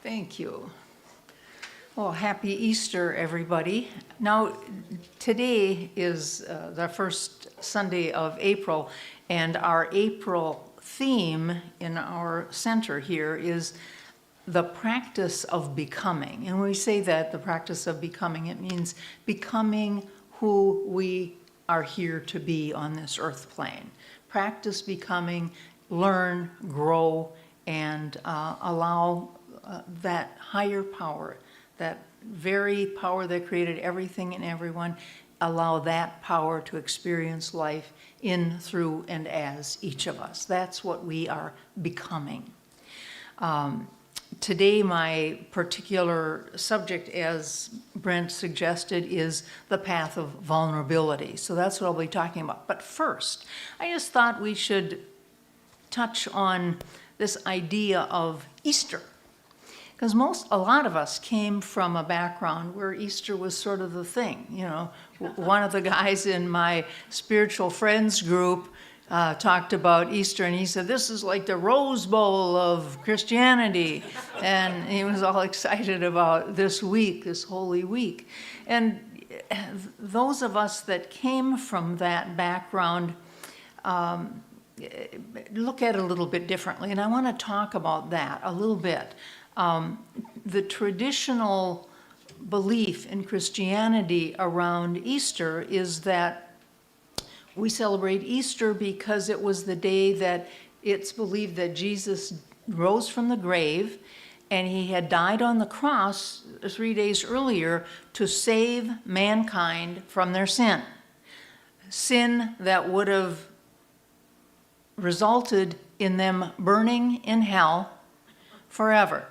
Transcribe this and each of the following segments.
Thank you. Well, happy Easter, everybody. Now, today is the first Sunday of April, and our April theme in our center here is the practice of becoming. And when we say that, the practice of becoming, it means becoming who we are here to be on this earth plane. Practice becoming, learn, grow, and allow that higher power, that very power that created everything and everyone, allow that power to experience life in, through, and as each of us. That's what we are becoming. Today, my particular subject, as Brent suggested, is the path of vulnerability. So that's what I'll be talking about. But first, I just thought we should touch on this idea of Easter. Because a lot of us came from a background where Easter was sort of the thing. You know, one of the guys in my spiritual friends group talked about Easter, and he said, this is like the Rose Bowl of Christianity. And he was all excited about this week, this Holy Week. And those of us that came from that background look at it a little bit differently. And I want to talk about that a little bit. The traditional belief in Christianity around Easter is that we celebrate Easter because it was the day that it's believed that Jesus rose from the grave and he had died on the cross 3 days earlier to save mankind from their sin. Sin that would have resulted in them burning in hell forever.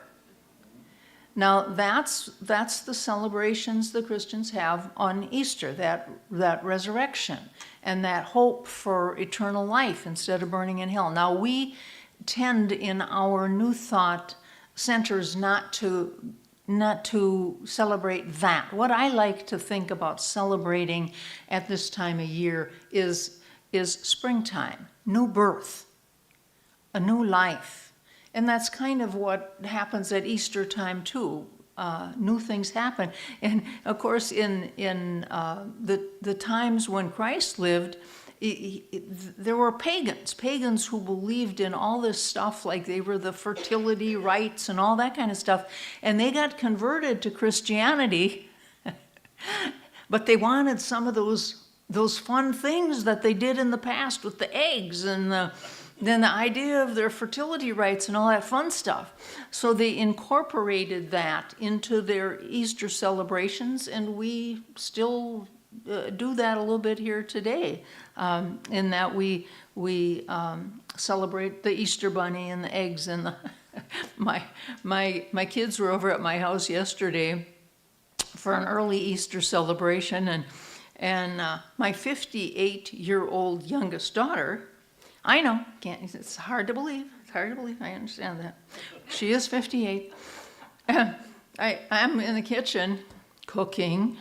Now, that's the celebrations the Christians have on Easter, that resurrection and that hope for eternal life instead of burning in hell. Now, we tend in our New Thought centers not to celebrate that. What I like to think about celebrating at this time of year is springtime, new birth, a new life. And that's kind of what happens at Easter time too. New things happen. And of course, in the times when Christ lived, there were pagans who believed in all this stuff, like they were the fertility rites and all that kind of stuff. And they got converted to Christianity, but they wanted some of those fun things that they did in the past with the eggs and then the idea of their fertility rites and all that fun stuff. So they incorporated that into their Easter celebrations, and we still do that a little bit here today, in that we celebrate the Easter bunny and the eggs and the my kids were over at my house yesterday for an early Easter celebration, and my 58-year-old youngest daughter, I know, it's hard to believe. It's hard to believe. I understand that. She is 58. I'm in the kitchen cooking.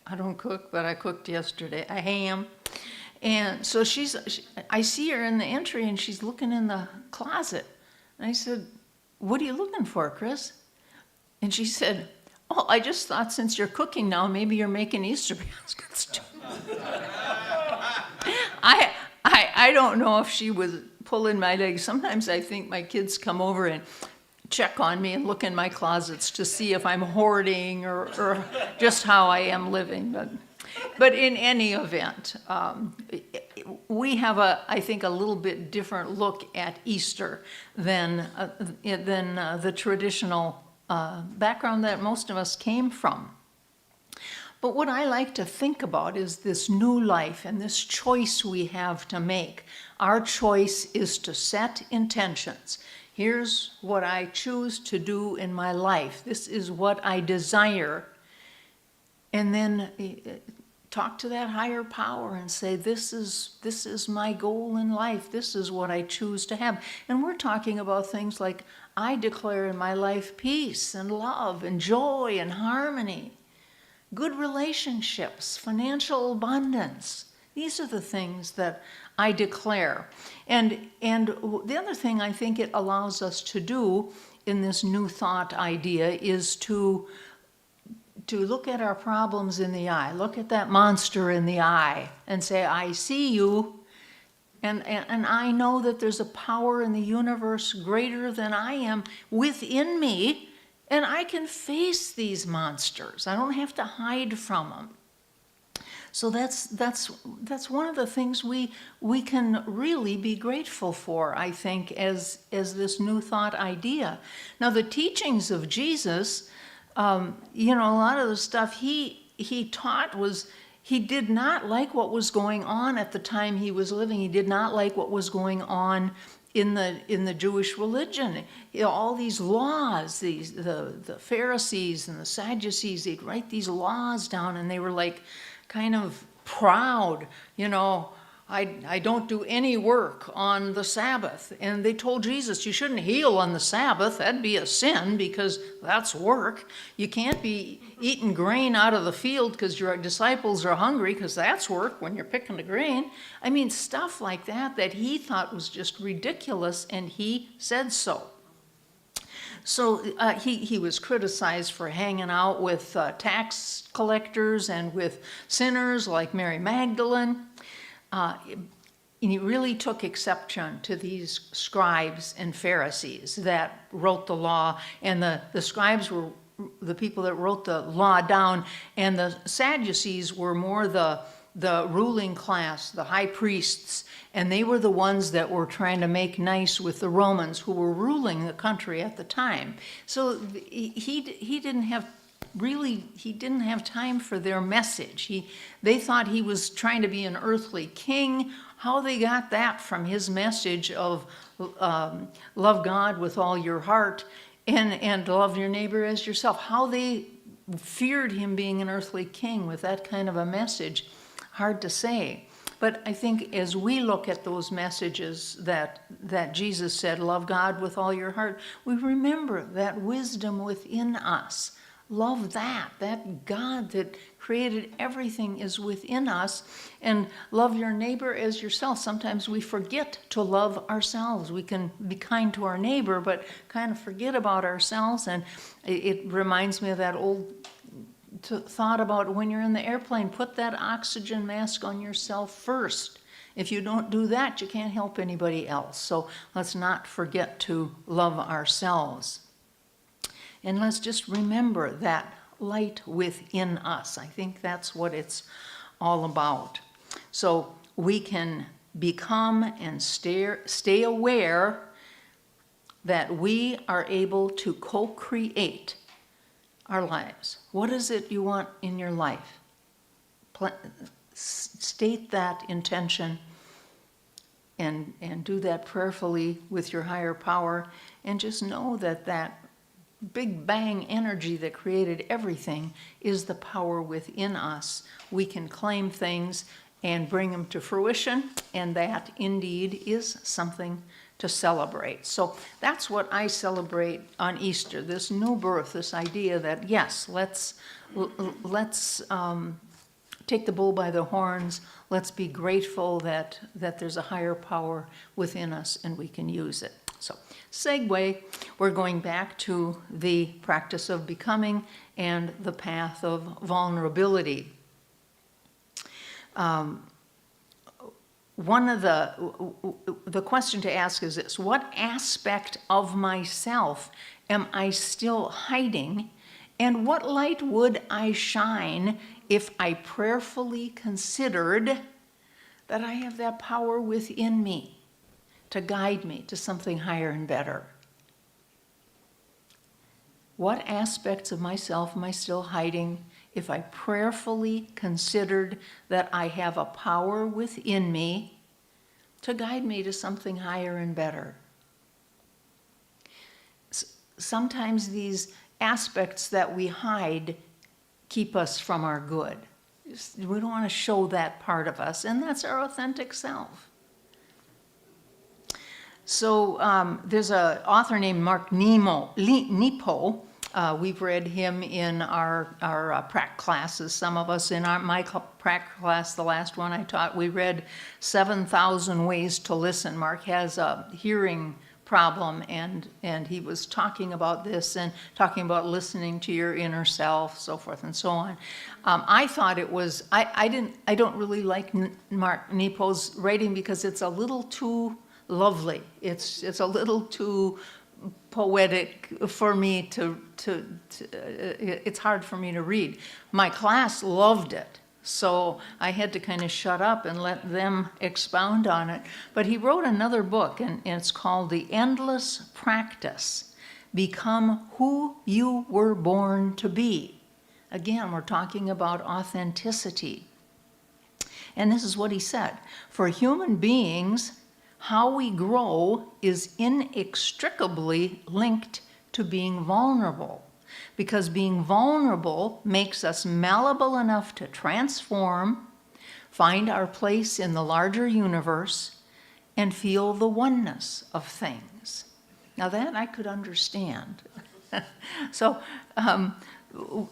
I don't cook, but I cooked yesterday. A ham. And so I see her in the entry, and she's looking in the closet. And I said, what are you looking for, Chris? And she said, oh, I just thought since you're cooking now, maybe you're making Easter baskets too. I don't know if she was pulling my leg. Sometimes I think my kids come over and check on me and look in my closets to see if I'm hoarding or just how I am living. But in any event, we have I think a little bit different look at Easter than the traditional background that most of us came from. But what I like to think about is this new life and this choice we have to make. Our choice is to set intentions. Here's what I choose to do in my life. This is what I desire. And then talk to that higher power and say, this is my goal in life. This is what I choose to have. And we're talking about things like, I declare in my life peace and love and joy and harmony. Good relationships, financial abundance. These are the things that I declare. And the other thing I think it allows us to do in this new thought idea is to look at our problems in the eye, look at that monster in the eye and say, I see you, and I know that there's a power in the universe greater than I am within me, and I can face these monsters. I don't have to hide from them. So that's one of the things we can really be grateful for, I think, as this new thought idea. Now, the teachings of Jesus, a lot of the stuff he taught was, he did not like what was going on at the time he was living. He did not like what was going on in the Jewish religion. All these laws, the Pharisees and the Sadducees, they'd write these laws down, and they were like kind of proud, I don't do any work on the Sabbath. And they told Jesus, you shouldn't heal on the Sabbath. That'd be a sin because that's work. You can't be eating grain out of the field because your disciples are hungry, because that's work when you're picking the grain. I mean, stuff like that he thought was just ridiculous, and he said so. So he was criticized for hanging out with tax collectors and with sinners like Mary Magdalene. And he really took exception to these scribes and Pharisees that wrote the law, and the scribes were the people that wrote the law down, and the Sadducees were more the ruling class, the high priests, and they were the ones that were trying to make nice with the Romans who were ruling the country at the time. So he didn't have time for their message. They thought he was trying to be an earthly king. How they got that from his message of love God with all your heart and love your neighbor as yourself, how they feared him being an earthly king with that kind of a message, hard to say. But I think as we look at those messages that Jesus said, love God with all your heart, we remember that wisdom within us. Love that God that created everything is within us, and love your neighbor as yourself. Sometimes we forget to love ourselves. We can be kind to our neighbor, but kind of forget about ourselves. And it reminds me of that old thought about when you're in the airplane, put that oxygen mask on yourself first. If you don't do that, you can't help anybody else. So let's not forget to love ourselves. And let's just remember that light within us. I think that's what it's all about. So we can become and stay aware that we are able to co-create our lives. What is it you want in your life? State that intention and do that prayerfully with your higher power, and just know that big bang energy that created everything is the power within us. We can claim things and bring them to fruition, and that indeed is something to celebrate. So that's what I celebrate on Easter, this new birth, this idea that yes, let's take the bull by the horns. Let's be grateful that there's a higher power within us and we can use it. So segue, we're going back to the practice of becoming and the path of vulnerability. One of the question to ask is this: what aspect of myself am I still hiding, and what light would I shine if I prayerfully considered that I have that power within me to guide me to something higher and better? What aspects of myself am I still hiding if I prayerfully considered that I have a power within me to guide me to something higher and better? Sometimes these aspects that we hide keep us from our good. We don't want to show that part of us, and that's our authentic self. So there's an author named Mark Nepo. We've read him in our prac classes. Some of us in my prac class, the last one I taught, we read 7,000 Ways to Listen. Mark has a hearing problem, and he was talking about this and talking about listening to your inner self, so forth and so on. I thought it was, I don't really like Mark Nepo's writing because it's a little too lovely. It's a little too poetic for me it's hard for me to read. My class loved it, so I had to kind of shut up and let them expound on it. But he wrote another book, and it's called The Endless Practice, Become Who You Were Born to Be. Again, we're talking about authenticity. And this is what he said: for human beings, how we grow is inextricably linked to being vulnerable, because being vulnerable makes us malleable enough to transform, find our place in the larger universe, and feel the oneness of things. Now that I could understand. So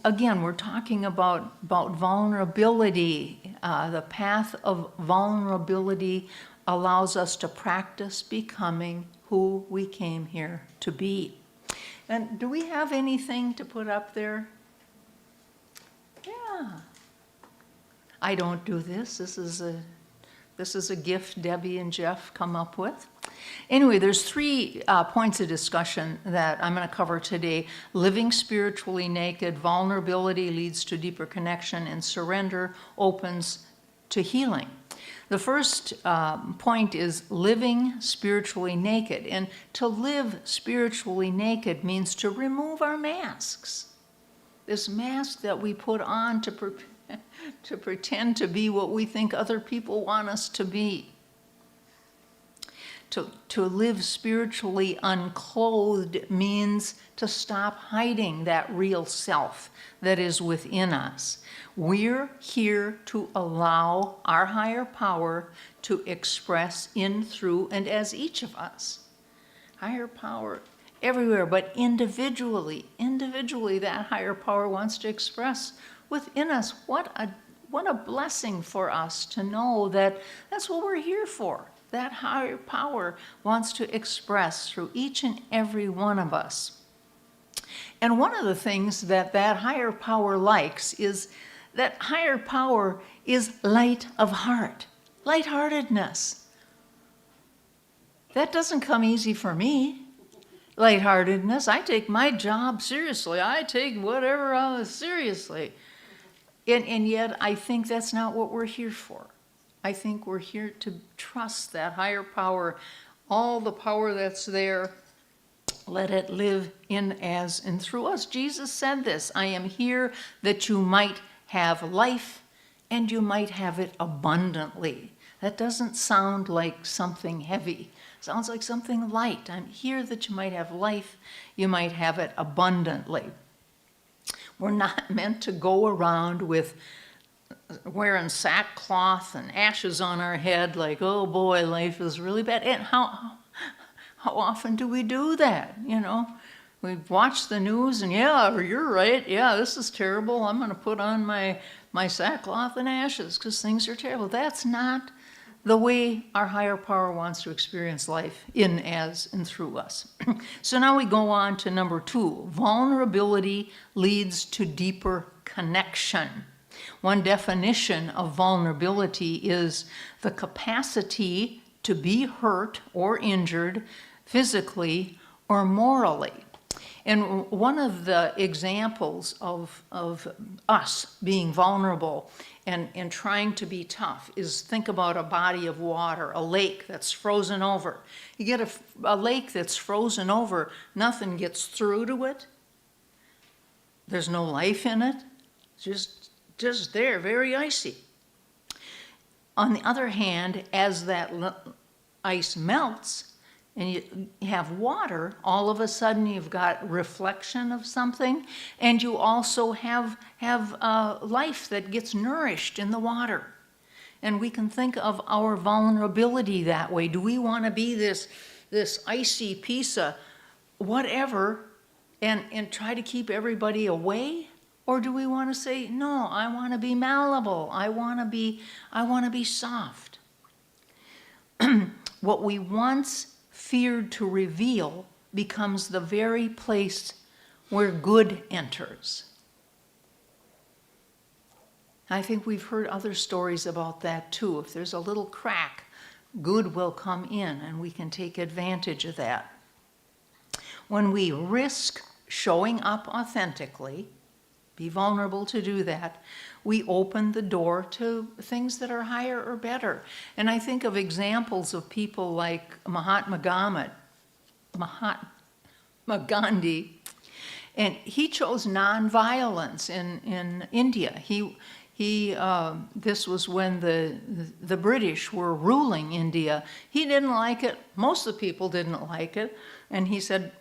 again, we're talking about vulnerability. The path of vulnerability allows us to practice becoming who we came here to be. And do we have anything to put up there? Yeah. I don't do this. This is a gift Debbie and Jeff come up with. Anyway, there's 3 points of discussion that I'm going to cover today. Living spiritually naked, vulnerability leads to deeper connection, and surrender opens to healing. The first point is living spiritually naked. And to live spiritually naked means to remove our masks. This mask that we put on to pretend to be what we think other people want us to be. To live spiritually unclothed means to stop hiding that real self that is within us. We're here to allow our higher power to express in, through, and as each of us. Higher power everywhere, but individually that higher power wants to express within us. What a blessing for us to know that that's what we're here for. That higher power wants to express through each and every one of us. And one of the things that higher power likes is that higher power is light of heart, lightheartedness. That doesn't come easy for me. Lightheartedness. I take my job seriously. I take whatever else seriously. And yet I think that's not what we're here for. I think we're here to trust that higher power, all the power that's there. Let it live in, as, and through us. Jesus said this: I am here that you might have life, and you might have it abundantly. That doesn't sound like something heavy. It sounds like something light. I'm here that you might have life, you might have it abundantly. We're not meant to go around with wearing sackcloth and ashes on our head like, oh boy, life is really bad. And how often do we do that? You know, we watch the news and yeah, you're right. Yeah, this is terrible. I'm going to put on my sackcloth and ashes because things are terrible. That's not the way our higher power wants to experience life in, as, and through us. So now we go on to number 2. Vulnerability leads to deeper connection. One definition of vulnerability is the capacity to be hurt or injured physically or morally. And one of the examples of us being vulnerable and trying to be tough is, think about a body of water, a lake that's frozen over. You get a lake that's frozen over, nothing gets through to it. There's no life in it. Just there, very icy. On the other hand, as that ice melts and you have water, all of a sudden you've got reflection of something, and you also have life that gets nourished in the water. And we can think of our vulnerability that way. Do we want to be this icy piece of whatever and try to keep everybody away? Or do we want to say, no, I want to be malleable. I want to be soft. What we once feared to reveal becomes the very place where good enters. I think we've heard other stories about that too. If there's a little crack, good will come in and we can take advantage of that. When we risk showing up authentically, be vulnerable to do that, we open the door to things that are higher or better. And I think of examples of people like Mahatma Gandhi, and he chose nonviolence in India. This was when the British were ruling India. He didn't like it. Most of the people didn't like it. And he said,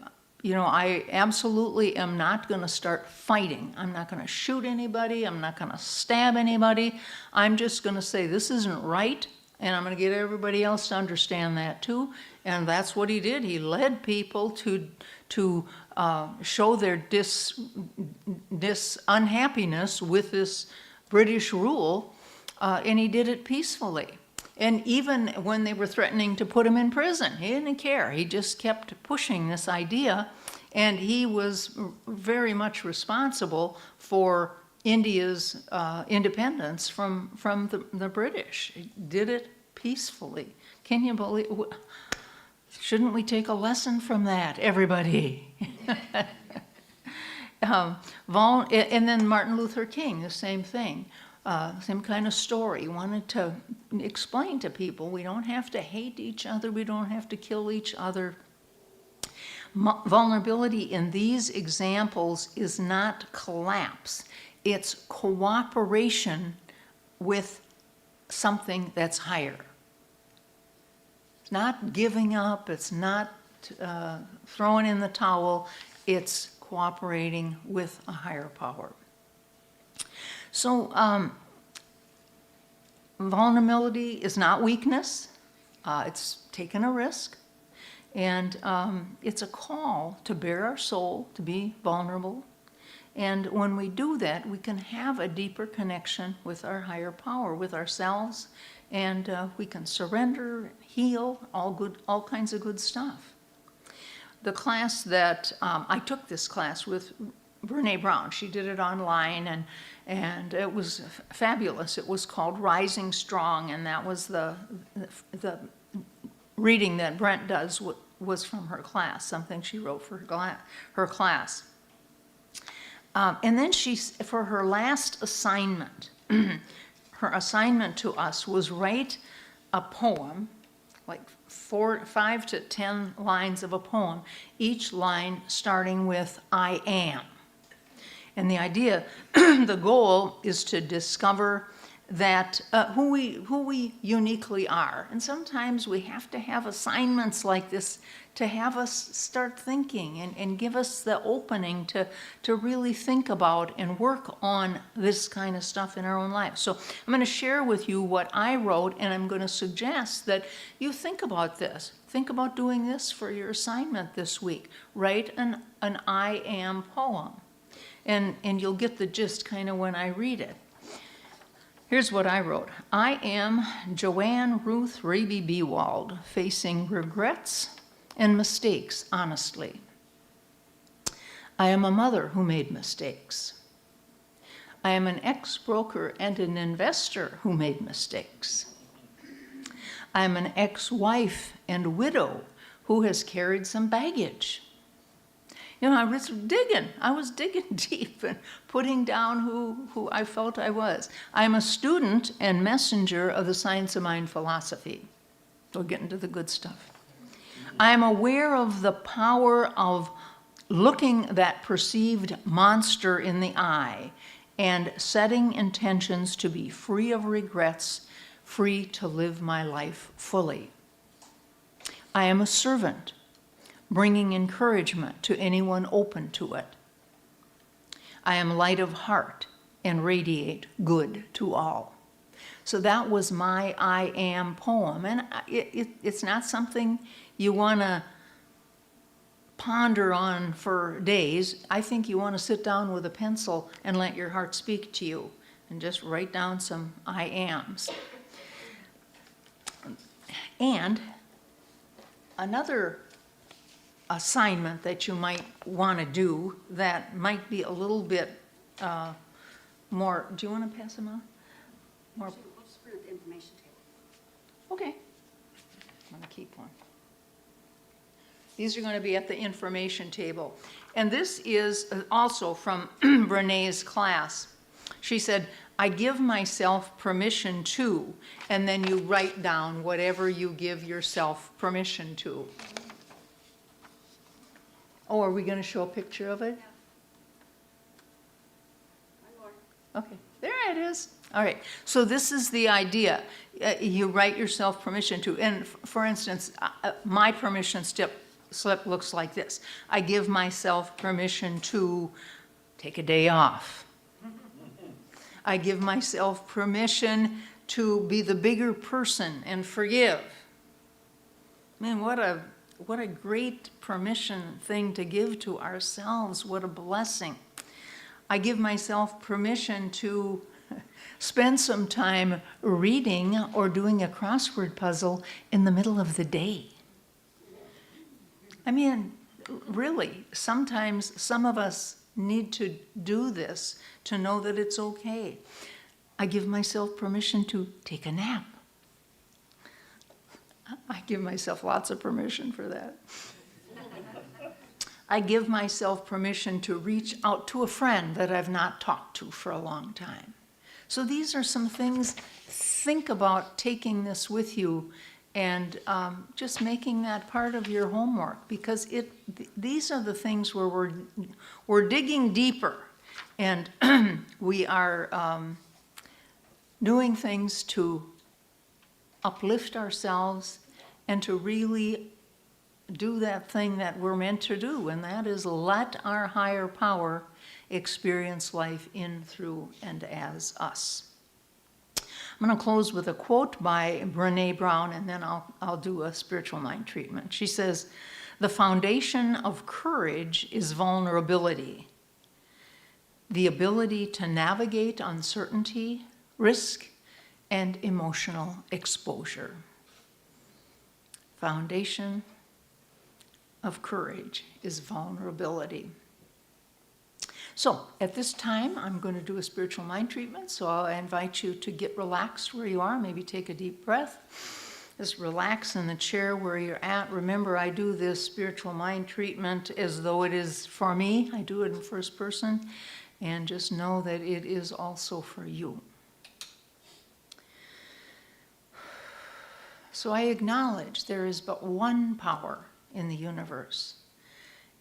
you know, I absolutely am not going to start fighting. I'm not going to shoot anybody. I'm not going to stab anybody. I'm just going to say this isn't right, and I'm going to get everybody else to understand that too. And that's what he did. He led people to show their unhappiness with this British rule, and he did it peacefully. And even when they were threatening to put him in prison, he didn't care. He just kept pushing this idea, and he was very much responsible for India's independence from the British. He did it peacefully. Can you believe? Shouldn't we take a lesson from that, everybody? And then Martin Luther King, the same thing. Same kind of story. He wanted to explain to people we don't have to hate each other, we don't have to kill each other. Vulnerability in these examples is not collapse, it's cooperation with something that's higher. It's not giving up, it's not throwing in the towel, it's cooperating with a higher power. So vulnerability is not weakness, it's taking a risk, and it's a call to bare our soul, to be vulnerable. And when we do that, we can have a deeper connection with our higher power, with ourselves, and we can surrender, heal, all kinds of good stuff. The class that I took this class with Brene Brown. She did it online, and it was fabulous. It was called Rising Strong, and that was the reading that Brent does was from her class, something she wrote for her class. And then for her last assignment, her assignment to us was write a poem, like 5 to 10 lines of a poem, each line starting with I am. And the idea, the goal is to discover that who we uniquely are. And sometimes we have to have assignments like this to have us start thinking and give us the opening to really think about and work on this kind of stuff in our own lives. So I'm going to share with you what I wrote, and I'm going to suggest that you think about this. Think about doing this for your assignment this week. Write an I am poem. And you'll get the gist kind of when I read it. Here's what I wrote. I am Joanne Ruth Raby Bewald, facing regrets and mistakes honestly. I am a mother who made mistakes. I am an ex-broker and an investor who made mistakes. I am an ex-wife and widow who has carried some baggage. You know, I was digging deep and putting down who I felt I was. I'm a student and messenger of the Science of Mind philosophy. We'll get into the good stuff. I'm aware of the power of looking that perceived monster in the eye and setting intentions to be free of regrets, free to live my life fully. I am a servant, bringing encouragement to anyone open to it. I am light of heart and radiate good to all. So that was my I am poem, and it's not something you want to ponder on for days. I think you want to sit down with a pencil and let your heart speak to you and just write down some I ams. And another assignment that you might want to do that might be a little bit more, do you want to pass them out? More, We'll just put it at the information table. okay. I'm going to keep one. These are going to be at the information table. And this is also from Brené's class. She said, I give myself permission to, and then you write down whatever you give yourself permission to. Oh, are we going to show a picture of it? One more. Okay, there it is. All right, so this is the idea. You write yourself permission to. And for instance, my permission slip looks like this. I give myself permission to take a day off. I give myself permission to be the bigger person and forgive. Man, what a great permission thing to give to ourselves. What a blessing. I give myself permission to spend some time reading or doing a crossword puzzle in the middle of the day. I mean, really, sometimes some of us need to do this to know that it's okay. I give myself permission to take a nap. I give myself lots of permission for that. I give myself permission to reach out to a friend that I've not talked to for a long time. So these are some things. Think about taking this with you and just making that part of your homework, because these are the things where we're digging deeper, and we are doing things to uplift ourselves and to really do that thing that we're meant to do, and that is let our higher power experience life in, through, and as us. I'm going to close with a quote by Brené Brown, and then I'll do a spiritual mind treatment. She says, "The foundation of courage is vulnerability, the ability to navigate uncertainty, risk, and emotional exposure." Foundation of courage is vulnerability. So at this time, I'm going to do a spiritual mind treatment. So I'll invite you to get relaxed where you are. Maybe take a deep breath. Just relax in the chair where you're at. Remember, I do this spiritual mind treatment as though it is for me. I do it in first person. And just know that it is also for you. So I acknowledge there is but one power in the universe.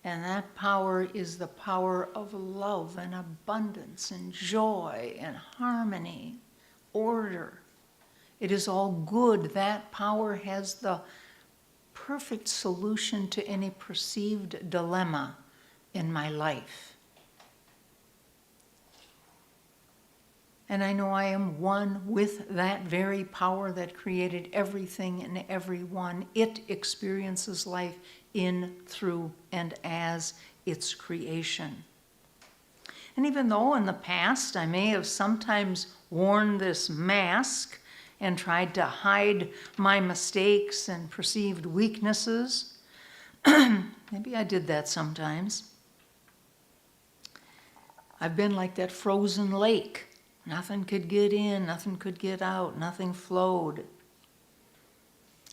And that power is the power of love and abundance and joy and harmony, order. It is all good. That power has the perfect solution to any perceived dilemma in my life. And I know I am one with that very power that created everything and everyone. It experiences life in, through, and as its creation. And even though in the past I may have sometimes worn this mask and tried to hide my mistakes and perceived weaknesses, maybe I did that sometimes. I've been like that frozen lake. Nothing could get in, nothing could get out, nothing flowed.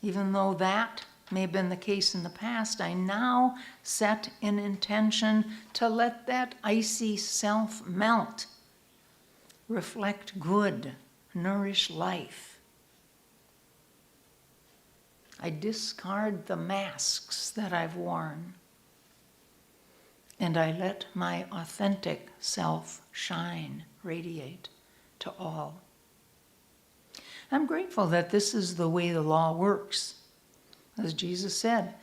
Even though that may have been the case in the past, I now set an intention to let that icy self melt, reflect good, nourish life. I discard the masks that I've worn, and I let my authentic self shine, radiate to all. I'm grateful that this is the way the law works. As Jesus said,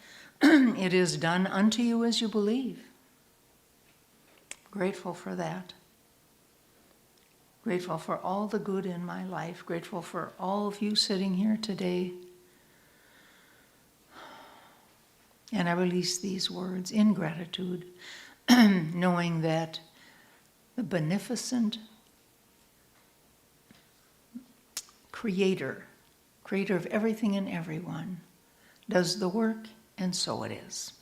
it is done unto you as you believe. Grateful for that. Grateful for all the good in my life. Grateful for all of you sitting here today. And I release these words in gratitude, knowing that the beneficent creator of everything and everyone, does the work And so it is.